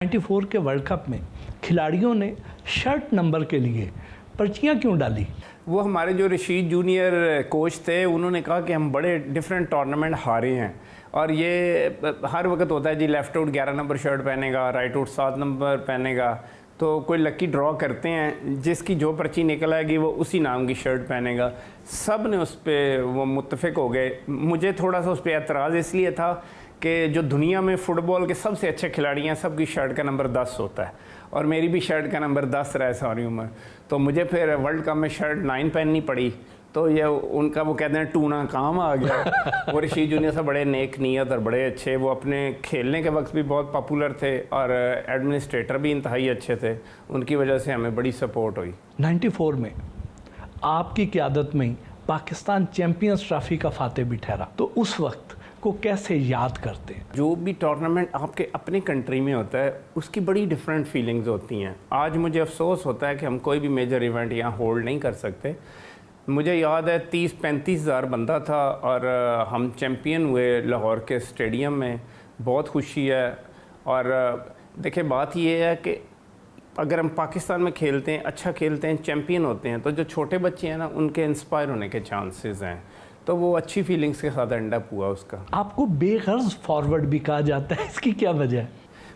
94 के world cup में खिलाड़ियों ने शर्ट नंबर के लिए पर्चियां क्यों डाली? वो हमारे जो रशीद जूनियर कोच थे उन्होंने कहा कि हम बड़े डिफरेंट टूर्नामेंट हारे हैं और ये हर वक्त होता है जी, लेफ़्ट आउट 11 नंबर शर्ट पहनेगा, राइट आउट 7 नंबर पहनेगा, तो कोई लकी ड्रॉ करते हैं, जिसकी जो पर्ची निकल आएगी वो उसी नाम की शर्ट पहनेगा। सब ने उस पर वो मुत्तफिक हो गए। मुझे थोड़ा सा उस पर एतराज़ इसलिए था कि जो दुनिया में फ़ुटबॉल के सबसे अच्छे खिलाड़ी हैं सबकी शर्ट का नंबर 10 होता है और मेरी भी शर्ट का नंबर 10 रहा है सारी उम्र, तो मुझे फिर वर्ल्ड कप में शर्ट 9 पहननी पड़ी। तो ये उनका वो कहते हैं टूना काम आ गया। वो रशीद जूनियर से बड़े नेक नीयत और बड़े अच्छे, वो अपने खेलने के वक्त भी बहुत पॉपुलर थे और एडमिनिस्ट्रेटर भी इंतहाई अच्छे थे। उनकी वजह से हमें बड़ी सपोर्ट हुई। 94 में आपकी क़यादत में पाकिस्तान चैम्पियंस ट्रॉफी का फातेह भी ठहरा, तो उस वक्त को कैसे याद करते हैं? जो भी टूर्नामेंट आपके अपने कंट्री में होता है उसकी बड़ी डिफरेंट फीलिंग्स होती हैं। आज मुझे अफसोस होता है कि हम कोई भी मेजर इवेंट यहाँ होल्ड नहीं कर सकते। मुझे याद है 30-35 हज़ार बंदा था और हम चैम्पियन हुए लाहौर के स्टेडियम में। बहुत खुशी है। और देखिए बात ये है कि अगर हम पाकिस्तान में खेलते हैं, अच्छा खेलते हैं, चैम्पियन होते हैं, तो जो छोटे बच्चे हैं ना उनके इंस्पायर होने के चांसेस हैं। तो वो अच्छी फीलिंग्स के साथ एंड अप हुआ उसका। आपको बेगर्ज फॉरवर्ड भी कहा जाता है, इसकी क्या वजह है?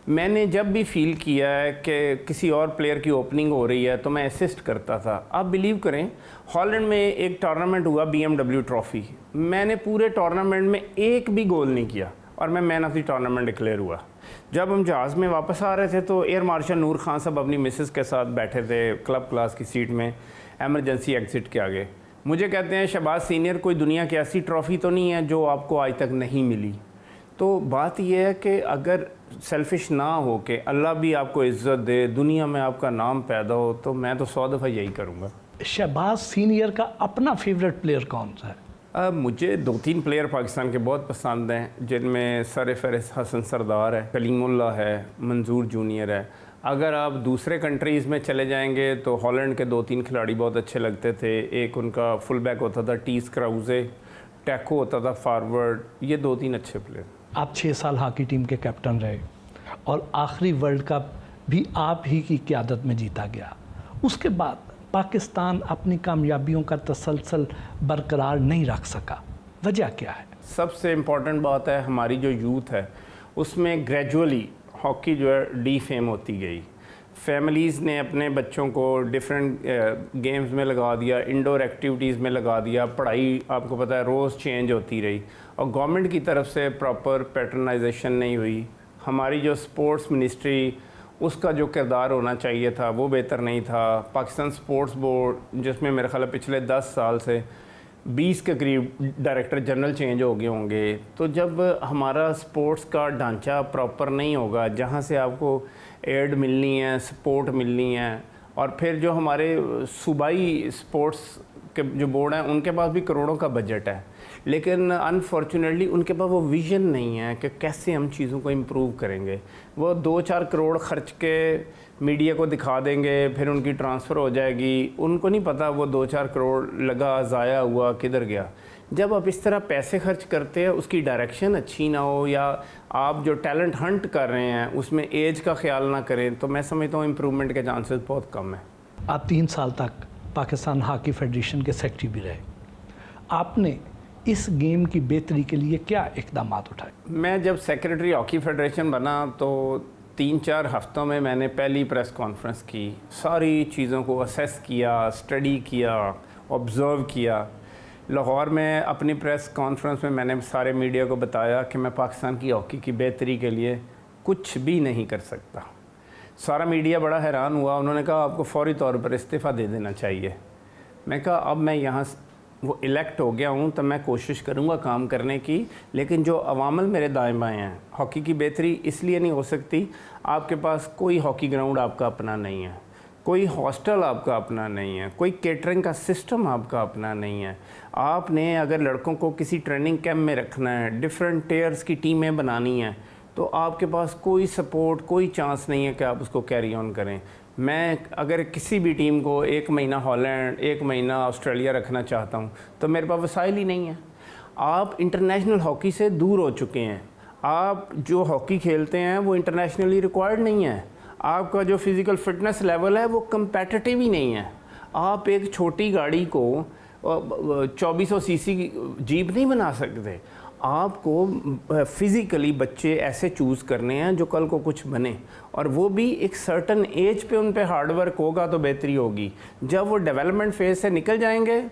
मैंने जब भी फील किया है कि किसी और प्लेयर की ओपनिंग हो रही है तो मैं असिस्ट करता था। आप बिलीव करें, हॉलैंड में एक टूर्नामेंट हुआ BMW ट्रॉफ़ी, मैंने पूरे टूर्नामेंट में एक भी गोल नहीं किया और मैं man of the tournament declare हुआ। जब हम जहाज़ में वापस आ रहे थे तो एयर मार्शल नूर खान साहब अपनी मिसेस के साथ बैठे थे क्लब क्लास की सीट में एमरजेंसी एग्ज़िट के आगे। मुझे कहते हैं, शहबाज सीनियर, कोई दुनिया की ऐसी ट्रॉफ़ी तो नहीं है जो आपको आज तक नहीं मिली। तो बात यह है कि अगर सेल्फिश ना हो कि अल्लाह भी आपको इज़्ज़त दे, दुनिया में आपका नाम पैदा हो, तो मैं तो 100 दफ़ा यही करूँगा। शहबाज सीनियर का अपना फेवरेट प्लेयर कौन सा है? मुझे 2-3 प्लेयर पाकिस्तान के बहुत पसंद हैं, जिनमें सर-ए-फ़हरिस्त हसन सरदार है, कलीमुल्लाह है, मंजूर जूनियर है। अगर आप दूसरे कंट्रीज़ में चले जाएंगे तो हॉलैंड के 2-3 खिलाड़ी बहुत अच्छे लगते थे। एक उनका फुल बैक होता था टीस क्राउज़े, टैको होता था फॉरवर्ड, ये 2-3 अच्छे प्लेयर। आप 6 साल हॉकी टीम के कैप्टन रहे और आखिरी वर्ल्ड कप भी आप ही की क़यादत में जीता गया। उसके बाद पाकिस्तान अपनी कामयाबियों का तसलसल बरकरार नहीं रख सका, वजह क्या है? सबसे इम्पॉर्टेंट बात है, हमारी जो यूथ है उसमें ग्रेजुअली हॉकी जो है डीफेम होती गई। फैमिलीज़ ने अपने बच्चों को डिफरेंट गेम्स में लगा दिया, इंडोर एक्टिविटीज़ में लगा दिया, पढ़ाई आपको पता है रोज़ चेंज होती रही और गवर्नमेंट की तरफ से प्रॉपर पैटर्नाइजेशन नहीं हुई। हमारी जो स्पोर्ट्स मिनिस्ट्री, उसका जो किरदार होना चाहिए था वो बेहतर नहीं था। पाकिस्तान स्पोर्ट्स बोर्ड, जिसमें मेरे ख्याल पिछले 10 साल से 20 के करीब डायरेक्टर जनरल चेंज हो गए होंगे। तो जब हमारा स्पोर्ट्स का ढांचा प्रॉपर नहीं होगा, जहाँ से आपको एड मिलनी है, सपोर्ट मिलनी है, और फिर जो हमारे सूबाई स्पोर्ट्स के जो बोर्ड हैं उनके पास भी करोड़ों का बजट है, लेकिन अनफॉर्चुनेटली उनके पास वो विज़न नहीं है कि कैसे हम चीज़ों को इम्प्रूव करेंगे। वो 2-4 करोड़ खर्च के मीडिया को दिखा देंगे, फिर उनकी ट्रांसफ़र हो जाएगी। उनको नहीं पता वो 2-4 करोड़ लगा, ज़ाया हुआ, किधर गया। जब आप इस तरह पैसे खर्च करते हैं, उसकी डायरेक्शन अच्छी ना हो, या आप जो टैलेंट हंट कर रहे हैं उसमें एज का ख्याल ना करें, तो मैं समझता हूँ इम्प्रूवमेंट के चांसेस बहुत कम है। आप 3 साल तक पाकिस्तान हॉकी फेडरेशन के सेक्रेटरी भी रहे। आपने इस गेम की बेहतरी के लिए क्या इक़दाम उठाए? मैं जब सेक्रेटरी हॉकी फेडरेशन बना तो 3-4 हफ्तों में मैंने पहली प्रेस कॉन्फ्रेंस की, सारी चीज़ों को असेस किया, स्टडी किया, ऑब्ज़र्व किया। लाहौर में अपनी प्रेस कॉन्फ्रेंस में मैंने सारे मीडिया को बताया कि मैं पाकिस्तान की हॉकी की बेहतरी के लिए कुछ भी नहीं कर सकता। सारा मीडिया बड़ा हैरान हुआ। उन्होंने कहा आपको फ़ौरी तौर पर इस्तीफ़ा दे देना चाहिए। मैं कहा अब मैं यहाँ वो इलेक्ट हो गया हूँ तो मैं कोशिश करूँगा काम करने की, लेकिन जो अवामल मेरे दाएँ बाएँ हैं, हॉकी की बेहतरी इसलिए नहीं हो सकती, आपके पास कोई हॉकी ग्राउंड आपका अपना नहीं है, कोई हॉस्टल आपका अपना नहीं है, कोई केटरिंग का सिस्टम आपका अपना नहीं है। आपने अगर लड़कों को किसी ट्रेनिंग कैंप में रखना है, डिफरेंट टेयर्स की टीमें बनानी हैं, तो आपके पास कोई सपोर्ट, कोई चांस नहीं है कि आप उसको कैरी ऑन करें। मैं अगर किसी भी टीम को 1 महीना हॉलैंड, 1 महीना ऑस्ट्रेलिया रखना चाहता हूँ तो मेरे पास वसाइल ही नहीं है। आप इंटरनेशनल हॉकी से दूर हो चुके हैं। आप जो हॉकी खेलते हैं वो इंटरनेशनली रिक्वायर्ड नहीं है, आपका जो फिज़िकल फिटनेस लेवल है वो कम्पेटिटिव ही नहीं है। आप एक छोटी गाड़ी को 2400 सीसी जीप नहीं बना सकते। आपको फिज़िकली बच्चे ऐसे चूज़ करने हैं जो कल को कुछ बने, और वो भी एक सर्टन एज पे उन पे हार्डवर्क होगा तो बेहतरी होगी। जब वो डेवलपमेंट फेज से निकल जाएंगे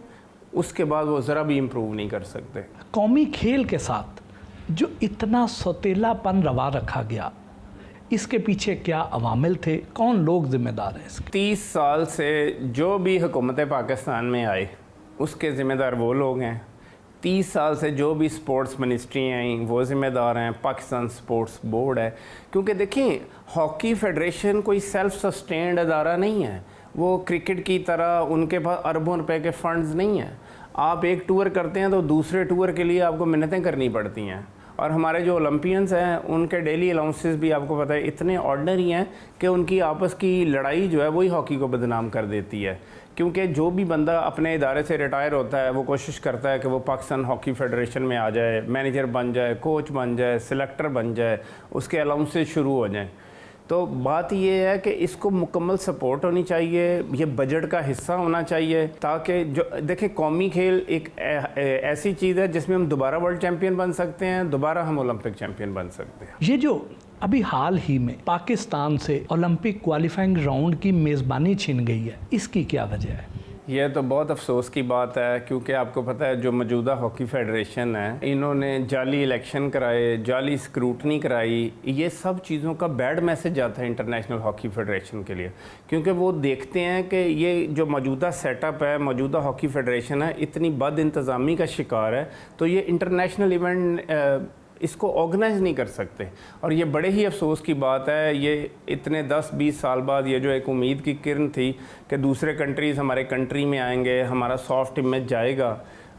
उसके बाद वो ज़रा भी इम्प्रूव नहीं कर सकते। कौमी खेल के साथ जो इतना सौतेलापन रवा रखा गया, इसके पीछे क्या अवामिल थे, कौन लोग जिम्मेदार हैं इसके? 30 साल से जो भी हुकूमत पाकिस्तान में आए उसके ज़िम्मेदार वो लोग हैं। 30 साल से जो भी स्पोर्ट्स मिनिस्ट्री आई वो ज़िम्मेदार हैं, पाकिस्तान स्पोर्ट्स बोर्ड है। क्योंकि देखिए, हॉकी फेडरेशन कोई सेल्फ सस्टेन्ड अदारा नहीं है, वो क्रिकेट की तरह उनके पास अरबों रुपए के फंड्स नहीं हैं। आप एक टूर करते हैं तो दूसरे टूर के लिए आपको मिन्नतें करनी पड़ती हैं। और हमारे जो ओलंपियंस हैं उनके डेली अलाउंसेस भी आपको पता है इतने ऑर्डिनरी हैं कि उनकी आपस की लड़ाई जो है वही हॉकी को बदनाम कर देती है। क्योंकि जो भी बंदा अपने इदारे से रिटायर होता है वो कोशिश करता है कि वो पाकिस्तान हॉकी फेडरेशन में आ जाए, मैनेजर बन जाए, कोच बन जाए, सिलेक्टर बन जाए, उसके अलाउंसेस शुरू हो जाएँ। तो बात ये है कि इसको मुकम्मल सपोर्ट होनी चाहिए, ये बजट का हिस्सा होना चाहिए, ताकि जो देखिए कौमी खेल एक ऐसी चीज़ है जिसमें हम दोबारा वर्ल्ड चैम्पियन बन सकते हैं, दोबारा हम ओलंपिक चैम्पियन बन सकते हैं। ये जो अभी हाल ही में पाकिस्तान से ओलंपिक क्वालिफाइंग राउंड की मेज़बानी छिन गई है, इसकी क्या वजह है? यह तो बहुत अफसोस की बात है, क्योंकि आपको पता है जो मौजूदा हॉकी फेडरेशन है इन्होंने जाली इलेक्शन कराए, जाली स्क्रूटनी कराई। ये सब चीज़ों का बैड मैसेज आता है इंटरनेशनल हॉकी फेडरेशन के लिए, क्योंकि वो देखते हैं कि ये जो मौजूदा सेटअप है, मौजूदा हॉकी फेडरेशन है, इतनी बद इंतज़ामी का शिकार है, तो ये इंटरनेशनल इवेंट इसको ऑर्गेनाइज नहीं कर सकते। और ये बड़े ही अफसोस की बात है। ये इतने 10-20 साल बाद ये जो एक उम्मीद की किरण थी कि दूसरे कंट्रीज़ हमारे कंट्री में आएंगे, हमारा सॉफ्ट इमेज जाएगा,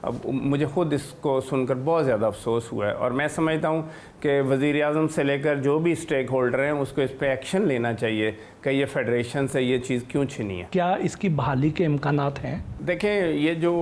अब मुझे ख़ुद इसको सुनकर बहुत ज़्यादा अफसोस हुआ है। और मैं समझता हूँ कि वज़ीर-ए-आज़म से लेकर जो भी स्टेक होल्डर हैं उसको इस पर एक्शन लेना चाहिए कि ये फेडरेशन से ये चीज़ क्यों छिनी है। क्या इसकी बहाली के इम्कानात हैं? देखें, ये जो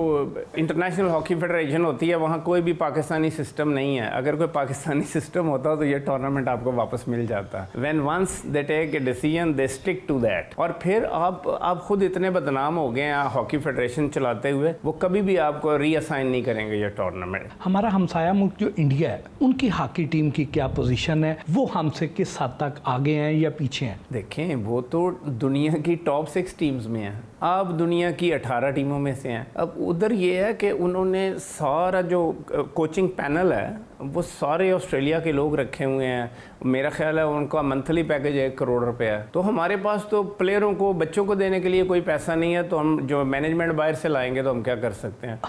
इंटरनेशनल हॉकी फेडरेशन होती है वहाँ कोई भी पाकिस्तानी सिस्टम नहीं है। अगर कोई पाकिस्तानी सिस्टम होता तो ये टूर्नामेंट आपको वापस मिल जाता। When once they take a decision they stick to that. और फिर आप खुद इतने बदनाम हो गए हैं हॉकी फेडरेशन चलाते हुए, वो कभी भी आपको रीअसाइन नहीं करेंगे ये टूर्नामेंट। हमारा हमसाया मुल्क जो इंडिया है, उनकी हॉकी टीम की क्या पोजीशन है? वो हमसे किस हद तक आगे हैं या पीछे हैं? देखें, वो तो दुनिया की टॉप 6 टीम्स में हैं। आप दुनिया की 18 टीमों में से हैं। अब उधर ये है कि उन्होंने सारा जो कोचिंग पैनल है वो सारे ऑस्ट्रेलिया के लोग रखे हुए हैं। मेरा ख्याल है उनका मंथली पैकेज 1 करोड़ रुपए है। तो हमारे पास तो प्लेयरों को, बच्चों को देने के लिए कोई पैसा नहीं है, तो हम जो मैनेजमेंट बाहर से लाएंगे तो हम क्या कर सकते हैं।